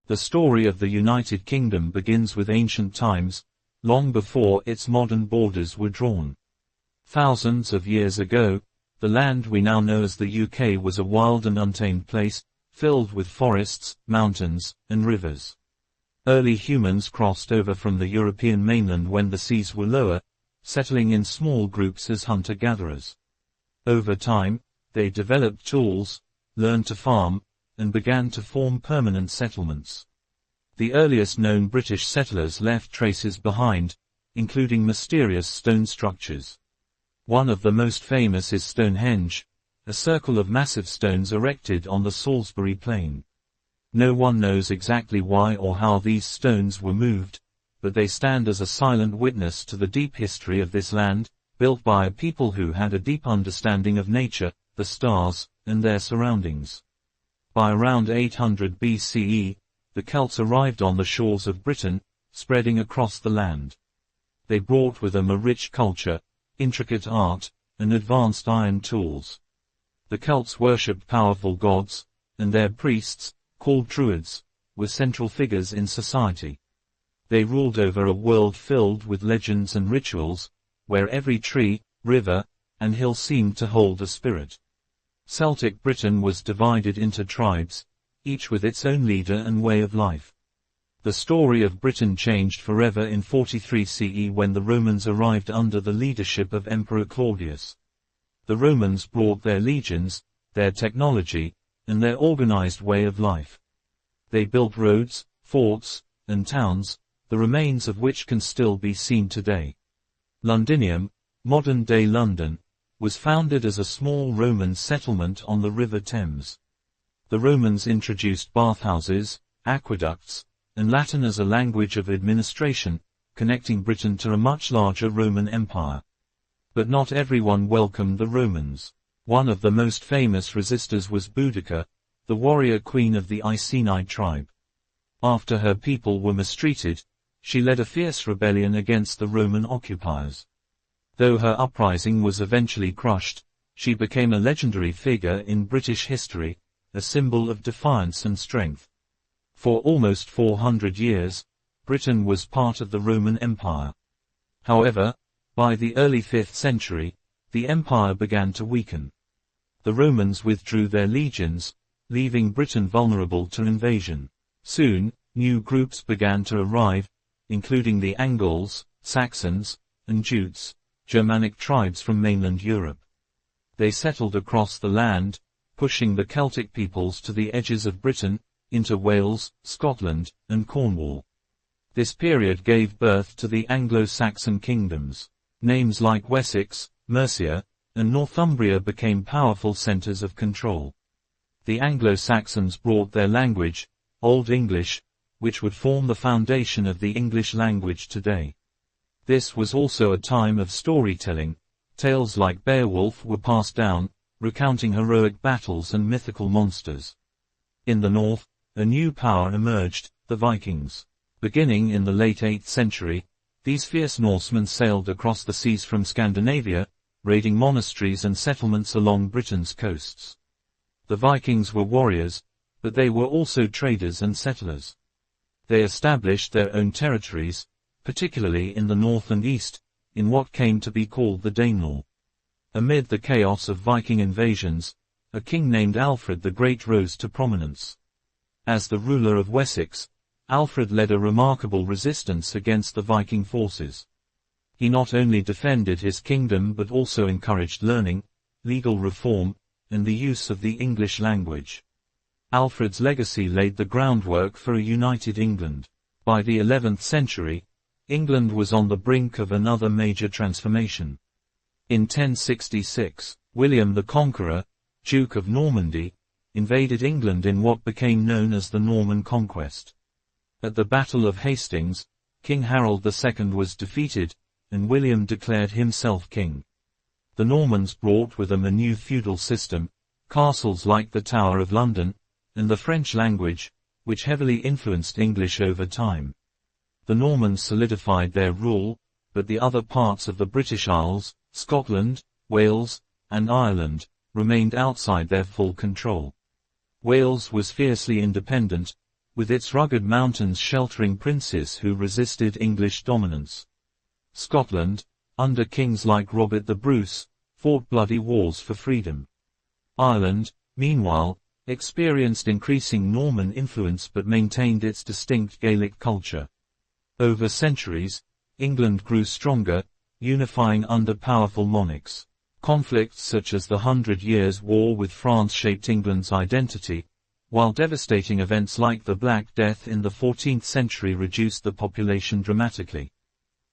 The story of the United Kingdom begins with ancient times, long before its modern borders were drawn. Thousands of years ago, the land we now know as the UK was a wild and untamed place, filled with forests, mountains, and rivers. Early humans crossed over from the European mainland when the seas were lower, settling in small groups as hunter-gatherers. Over time, they developed tools, learned to farm, and began to form permanent settlements. The earliest known British settlers left traces behind, including mysterious stone structures. One of the most famous is Stonehenge, a circle of massive stones erected on the Salisbury Plain. No one knows exactly why or how these stones were moved, but they stand as a silent witness to the deep history of this land, built by a people who had a deep understanding of nature, the stars, and their surroundings. By around 800 BCE, the Celts arrived on the shores of Britain, spreading across the land. They brought with them a rich culture, intricate art, and advanced iron tools. The Celts worshipped powerful gods, and their priests, called Druids, were central figures in society. They ruled over a world filled with legends and rituals, where every tree, river, and hill seemed to hold a spirit. Celtic Britain was divided into tribes, each with its own leader and way of life. The story of Britain changed forever in 43 CE when the Romans arrived under the leadership of Emperor Claudius. The Romans brought their legions, their technology, and their organized way of life. They built roads, forts, and towns, the remains of which can still be seen today. Londinium, modern-day London, was founded as a small Roman settlement on the River Thames. The Romans introduced bathhouses, aqueducts, and Latin as a language of administration, connecting Britain to a much larger Roman Empire. But not everyone welcomed the Romans. One of the most famous resistors was Boudicca, the warrior queen of the Iceni tribe. After her people were mistreated, she led a fierce rebellion against the Roman occupiers. Though her uprising was eventually crushed, she became a legendary figure in British history, a symbol of defiance and strength. For almost 400 years, Britain was part of the Roman Empire. However, by the early 5th century, the empire began to weaken. The Romans withdrew their legions, leaving Britain vulnerable to invasion. Soon, new groups began to arrive, including the Angles, Saxons, and Jutes, Germanic tribes from mainland Europe. They settled across the land, pushing the Celtic peoples to the edges of Britain, into Wales, Scotland, and Cornwall. This period gave birth to the Anglo-Saxon kingdoms. Names like Wessex, Mercia, and Northumbria became powerful centers of control. The Anglo-Saxons brought their language, Old English, which would form the foundation of the English language today. This was also a time of storytelling. Tales like Beowulf were passed down, recounting heroic battles and mythical monsters. In the north, a new power emerged, the Vikings. Beginning in the late 8th century, these fierce Norsemen sailed across the seas from Scandinavia, raiding monasteries and settlements along Britain's coasts. The Vikings were warriors, but they were also traders and settlers. They established their own territories, particularly in the north and east, in what came to be called the Danelaw. Amid the chaos of Viking invasions, a king named Alfred the Great rose to prominence. As the ruler of Wessex, Alfred led a remarkable resistance against the Viking forces. He not only defended his kingdom but also encouraged learning, legal reform, and the use of the English language. Alfred's legacy laid the groundwork for a united England. By the 11th century, England was on the brink of another major transformation. In 1066, William the Conqueror, Duke of Normandy, invaded England in what became known as the Norman Conquest. At the Battle of Hastings, King Harold II was defeated, and William declared himself king. The Normans brought with them a new feudal system, castles like the Tower of London, and the French language, which heavily influenced English over time. The Normans solidified their rule, but the other parts of the British Isles, Scotland, Wales, and Ireland, remained outside their full control. Wales was fiercely independent, with its rugged mountains sheltering princes who resisted English dominance. Scotland, under kings like Robert the Bruce, fought bloody wars for freedom. Ireland, meanwhile, experienced increasing Norman influence but maintained its distinct Gaelic culture. Over centuries, England grew stronger, unifying under powerful monarchs. Conflicts such as the 100 Years' War with France shaped England's identity, while devastating events like the Black Death in the 14th century reduced the population dramatically.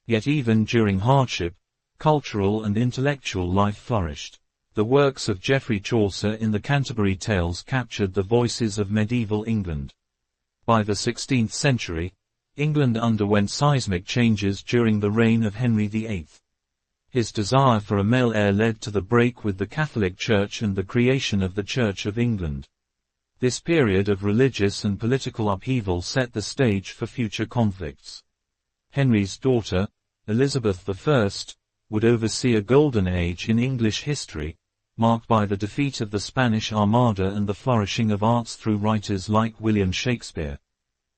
Yet even during hardship, cultural and intellectual life flourished. The works of Geoffrey Chaucer in the Canterbury Tales captured the voices of medieval England. By the 16th century, England underwent seismic changes during the reign of Henry VIII. His desire for a male heir led to the break with the Catholic Church and the creation of the Church of England. This period of religious and political upheaval set the stage for future conflicts. Henry's daughter, Elizabeth I, would oversee a golden age in English history, marked by the defeat of the Spanish Armada and the flourishing of arts through writers like William Shakespeare.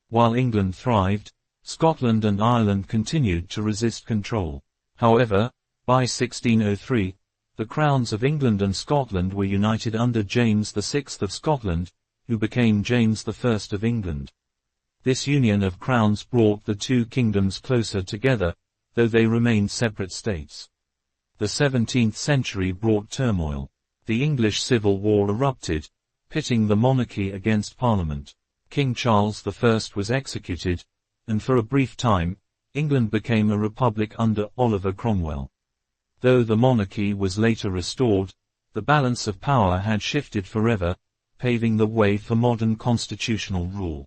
While England thrived, Scotland and Ireland continued to resist control. However, by 1603, the crowns of England and Scotland were united under James VI of Scotland, who became James I of England. This union of crowns brought the two kingdoms closer together, though they remained separate states. The 17th century brought turmoil. The English Civil War erupted, pitting the monarchy against Parliament. King Charles I was executed, and for a brief time, England became a republic under Oliver Cromwell. Though the monarchy was later restored, the balance of power had shifted forever, paving the way for modern constitutional rule.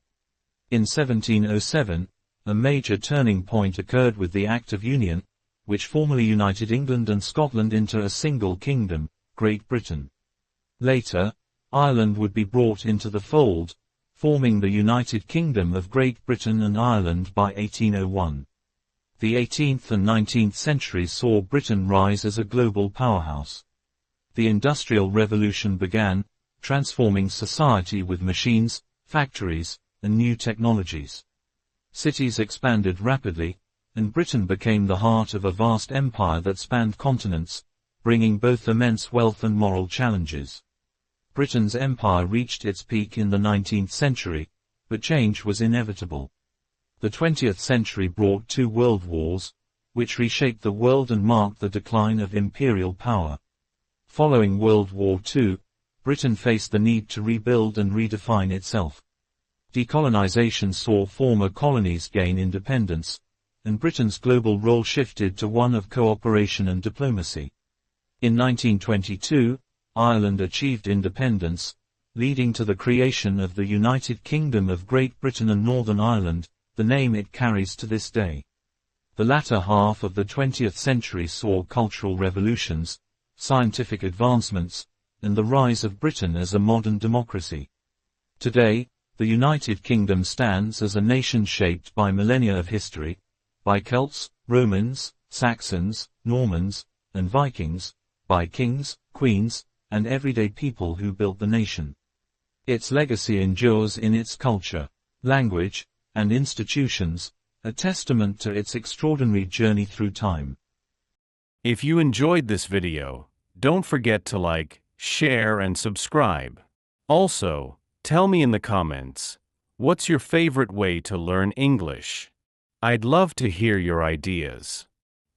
In 1707, a major turning point occurred with the Act of Union, which formally united England and Scotland into a single kingdom, Great Britain. Later, Ireland would be brought into the fold, forming the United Kingdom of Great Britain and Ireland by 1801. The 18th and 19th centuries saw Britain rise as a global powerhouse. The Industrial Revolution began, transforming society with machines, factories, and new technologies. Cities expanded rapidly, and Britain became the heart of a vast empire that spanned continents, bringing both immense wealth and moral challenges. Britain's empire reached its peak in the 19th century, but change was inevitable. The 20th century brought two world wars, which reshaped the world and marked the decline of imperial power. Following World War II, Britain faced the need to rebuild and redefine itself. Decolonization saw former colonies gain independence, and Britain's global role shifted to one of cooperation and diplomacy. In 1922, Ireland achieved independence, leading to the creation of the United Kingdom of Great Britain and Northern Ireland, the name it carries to this day. The latter half of the 20th century saw cultural revolutions, scientific advancements, and the rise of Britain as a modern democracy. Today, the United Kingdom stands as a nation shaped by millennia of history, by Celts, Romans, Saxons, Normans, and Vikings, by kings, queens, and everyday people who built the nation. Its legacy endures in its culture, language, and institutions, a testament to its extraordinary journey through time. If you enjoyed this video, don't forget to like, share, and subscribe. Also, tell me in the comments, what's your favorite way to learn English? I'd love to hear your ideas.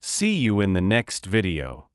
See you in the next video.